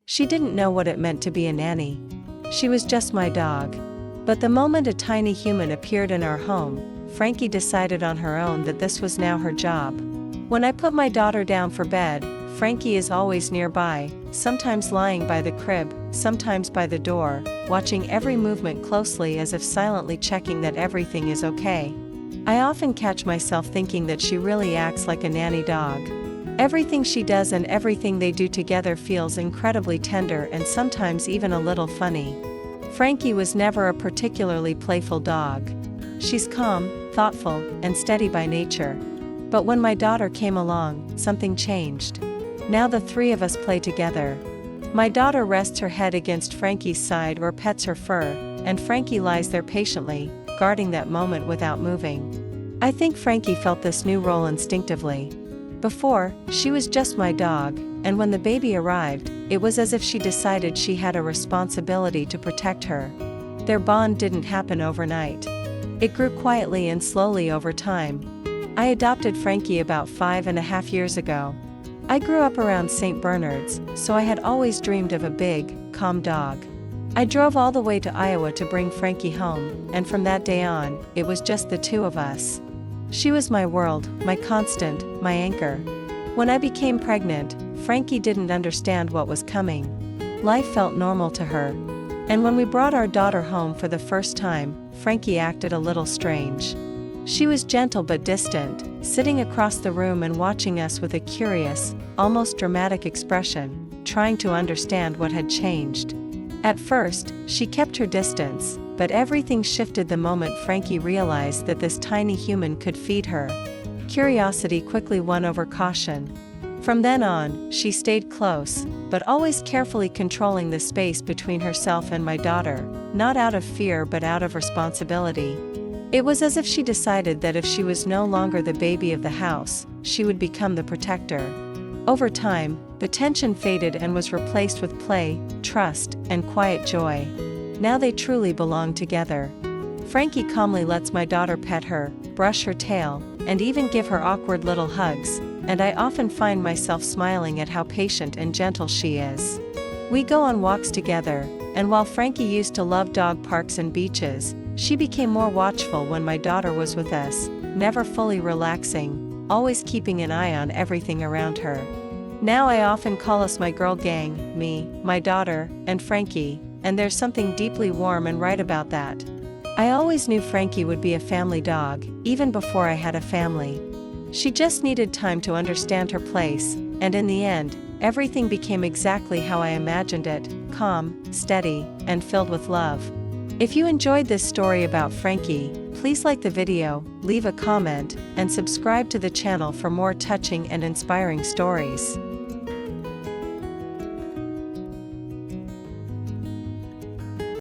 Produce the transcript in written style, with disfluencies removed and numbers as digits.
She didn't know what it meant to be a nanny. She was just my dog. But the moment a tiny human appeared in our home, Frankie decided on her own that this was now her job. When I put my daughter down for bed, Frankie is always nearby, sometimes lying by the crib, sometimes by the door, watching every movement closely as if silently checking that everything is okay. I often catch myself thinking that she really acts like a nanny dog. Everything she does and everything they do together feels incredibly tender and sometimes even a little funny. Frankie was never a particularly playful dog. She's calm, thoughtful, and steady by nature. But when my daughter came along, something changed. Now the three of us play together. My daughter rests her head against Frankie's side or pets her fur, and Frankie lies there patiently, guarding that moment without moving. I think Frankie felt this new role instinctively. Before, she was just my dog, and when the baby arrived, it was as if she decided she had a responsibility to protect her. Their bond didn't happen overnight. It grew quietly and slowly over time. I adopted Frankie about 5.5 years ago. I grew up around St. Bernards, so I had always dreamed of a big, calm dog. I drove all the way to Iowa to bring Frankie home, and from that day on, it was just the two of us. She was my world, my constant, my anchor. When I became pregnant, Frankie didn't understand what was coming. Life felt normal to her. And when we brought our daughter home for the first time, Frankie acted a little strange. She was gentle but distant, sitting across the room and watching us with a curious, almost dramatic expression, trying to understand what had changed. At first, she kept her distance, but everything shifted the moment Frankie realized that this tiny human could feed her. Curiosity quickly won over caution. From then on, she stayed close, but always carefully controlling the space between herself and my daughter, not out of fear but out of responsibility. It was as if she decided that if she was no longer the baby of the house, she would become the protector. Over time, the tension faded and was replaced with play, trust, and quiet joy. Now they truly belong together. Frankie calmly lets my daughter pet her, brush her tail, and even give her awkward little hugs, and I often find myself smiling at how patient and gentle she is. We go on walks together, and while Frankie used to love dog parks and beaches, she became more watchful when my daughter was with us, never fully relaxing, always keeping an eye on everything around her. Now I often call us my girl gang, me, my daughter, and Frankie, and there's something deeply warm and right about that. I always knew Frankie would be a family dog, even before I had a family. She just needed time to understand her place, and in the end, everything became exactly how I imagined it, calm, steady, and filled with love. If you enjoyed this story about Frankie, please like the video, leave a comment, and subscribe to the channel for more touching and inspiring stories.